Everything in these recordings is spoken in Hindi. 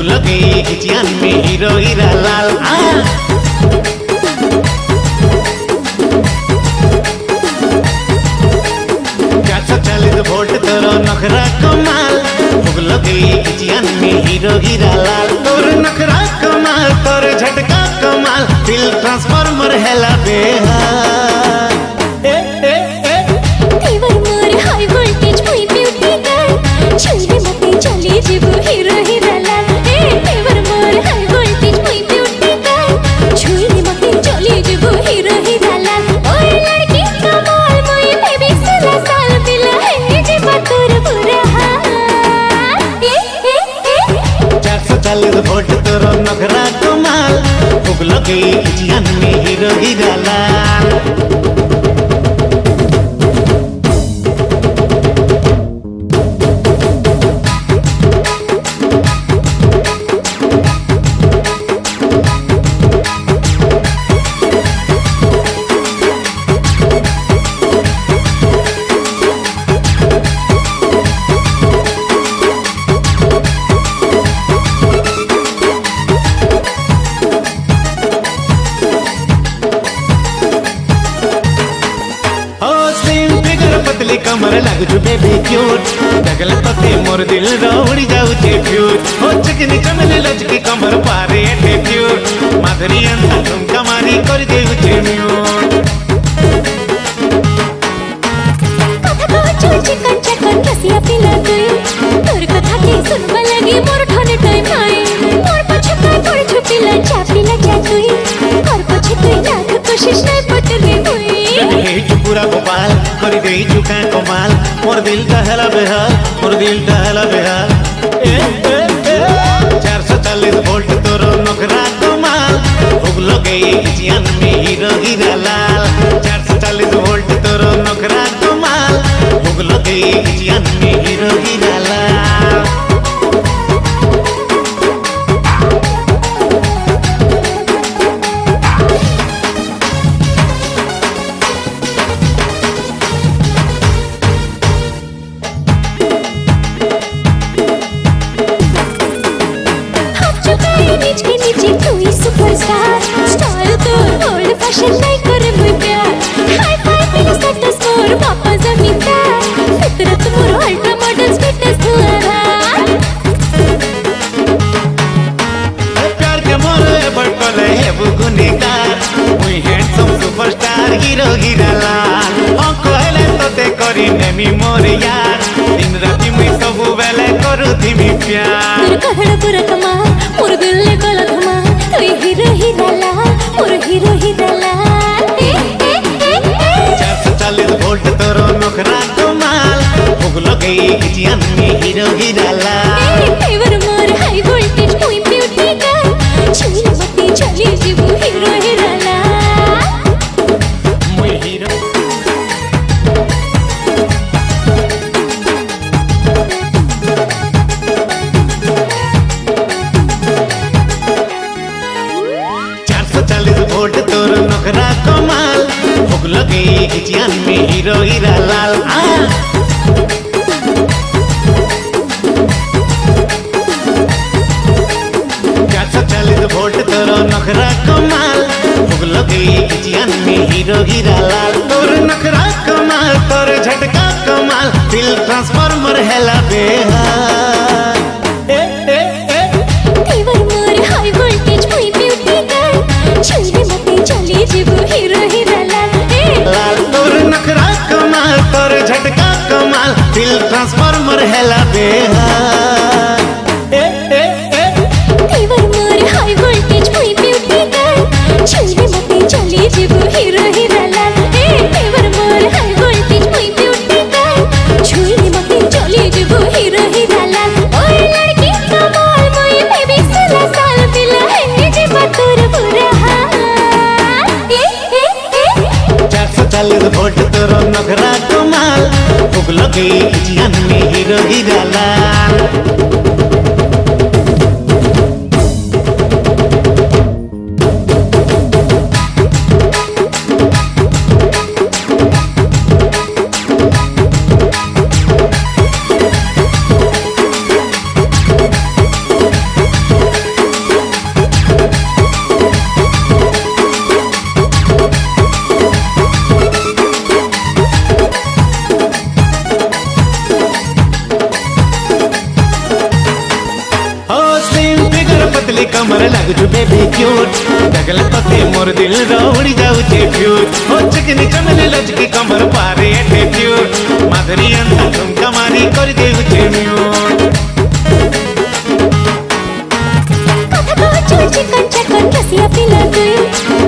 भूख लगी खिचियान में हीरो हीरा लाल 440 वोल्ट तोरो नखरा कमाल भूख लगी खिचियान में हीरो हीरा लाल तोर नखरा कमाल तोर झटका कमाल दिल ट्रांसफार्मर हेला बेहाल तेवर मोर हाई वोल्टेज मुई ब्यूटी गर्ल छुईले मते चली जेबो हीरो हीरा लाल तेवर मोर हाई वोल्टेज मुई ब्यूटी गर्ल छुईले मते चली जेबो हीरो हीरा लाल ओए लड़की कमाल मुई बेबी 16 साल बिला है जेबो तोर बुरा हाल 440 वोल्ट तोरो नखरा कमाल भूख लगी खिचियान में हीरो हीरा लाल पतली कमर लागु छु बेबी क्यूट जगल पते मोर दिल रोड़ी जाऊ छे फ्यूट हो चिकनी चमले लचकी कमर पारे एटे क्यूट माधुरी अंत तुम कमारी कर देउ छे म्यूट कथा को चल चिकन चकन रसिया पिला गई तोर कथा के सुनबा लगी मोर ठने टाइम आए मोर पछे काय पड़ छुपिला चापिला जातुई कर पछे तू लाख कोशिश नहीं पटले हुई पूरा गोपाल कर दे चुका कमाल मोर दिल टहला बेहाल मोर दिल टहला बेहाल 440 वोल्ट तोरो नखरा कमाल भूख लगे खिचियान में हीरो हीरा लाल 440 वोल्ट तोरो नखरा कमाल भूख लगे खिचियान में hero Hira Lal superstar style तो ओल्ड फैशन नहीं करे मुई प्यार हाई फाई मेरा स्टेटस मोर पापा जमींदार फितरत मोर अल्ट्रा मॉडल स्टेटस दुआरा प्यार के मोर बड़कले है बुगुनीकार मुई handsome superstar hero Hira Lal ओ कहले तो ते करी नेमी मोर यार दिन राति मुई सब बेले करू थीमी प्यार तेरे कहड़ पूरा कमा मोर दिल ने गला धमा हीरो हीरा लाल मोर हीरो हीरा लाल 440 वोल्ट तोरो नखरा कमाल भूख लगी खिचियान में हीरो हीरा लाल तेवर मोर हाई वोल्टेज मुई ब्यूटी गर्ल छुईले मते चली जेबो हीरो हीरा लाल मुई हीरो 440 वोल्ट तोर नखरा कमाल भूख लगी खिचियान में हीरो हीरा लाल 440 वोल्ट तोर नखरा कमाल भूख लगी खिचियान में हीरो हीरा लाल तोर नखरा कमाल तोर झटका कमाल दिल ट्रांसफार्मर हेला बेहाल तेवर मोर हाई वोल्टेज मुई ब्यूटी गर्ल छुईले मते चली जेबो हीरो हीरा लाल तोर नखरा कमाल तोर झटका कमाल दिल ट्रांसफार्मर हेला बेहाल तेवर मोर हाई वोल्टेज मुई ब्यूटी गर्ल छुईले मते चली जेबो हीरो हीरा लाल तेवर मोर हाई वोल्टेज मुई ब्यूटी गर्ल छुईले मते चली जेबो हीरो हीरा लाल ओए लड़की कमाल मुई बेबी 16 साल बिला है जेबो तोर बुरा हाल 440 वोल्ट तोरो नखरा कमाल भूख लगी खिचियान में हीरो हीरा लाल जगले पते मोर दिल उड़ी जाऊचे फ्यूज हो चिकनी चमने लचकी कमर पारे एटीट्यूड माधुरी अंता ठुमका मारी कर देउचे म्यूट चिकन चकन रसिया पिला तुई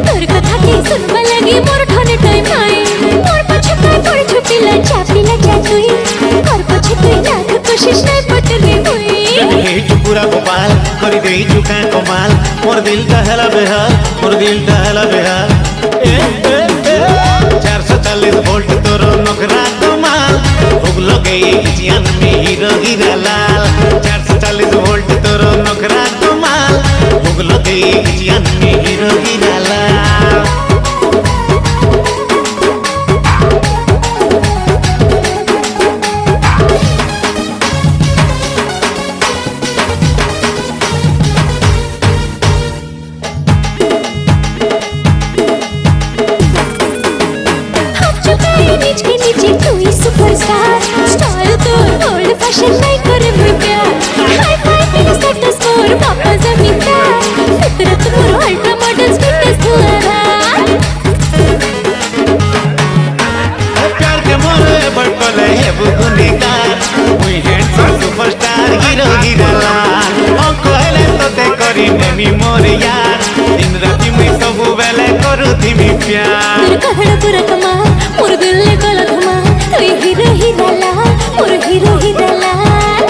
तोर कथा के सुनबा लगी मोर ठने टाइम नाई मोर पछे काय पड़ छुपिला जा तुई कर पछे तुई ना कोशिश नहीं पटले हुई हे चुपुरा गोपाल कर दे चुका कमाल मोर दिल टहला बेहाल मोर दिल टहला बेहाल 440 वोल्ट तोर नखरा कमाल उगलो गई जियान में हीरो हीरा लाल 440 वोल्ट तोर नखरा कमाल उगलो गई जियान में hero Hira Lal superstar style तो ओल्ड फैशन नहीं करे मैं प्यार हाई फाई फिटनेस स्टेटस मोर पापा जमींदार फितरत मोर अल्ट्रा मॉडल फिटनेस दुआरा प्यार के मोरे बड़कले है बुगुनिकार मुई handsome superstar hero Hira Lal ओ कहले तो ते करी नेमी मोर यार दिन राति मुई सब बेले करू थीमी प्यार तेरे कहड़ पूरा कमा मोर दिल ने गला धमा तू हीरो हीरा लाल मोर हीरो हीरा लाल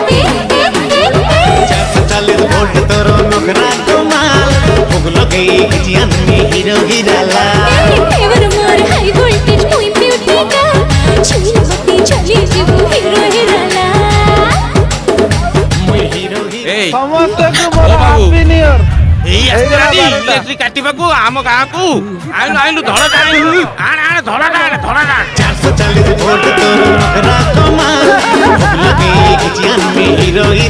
440 वोल्ट तोरो नखरा कमाल उगलो गई जियान में hero Hira Lal ever more high voltage मुई ब्यूटी का छुई होती चली जीव हीरो हीरा लाल मुई हीरो हीरा समस्त को बड़ा हैप्पी न्यू ईयर এই আসরাদি ইলেকট্রিক কাটিবাকু আম গাঁকু আইলু আইলু ধড়া আইলু আণ আণ ধড়া 440 वोल्ट तोरो नखरा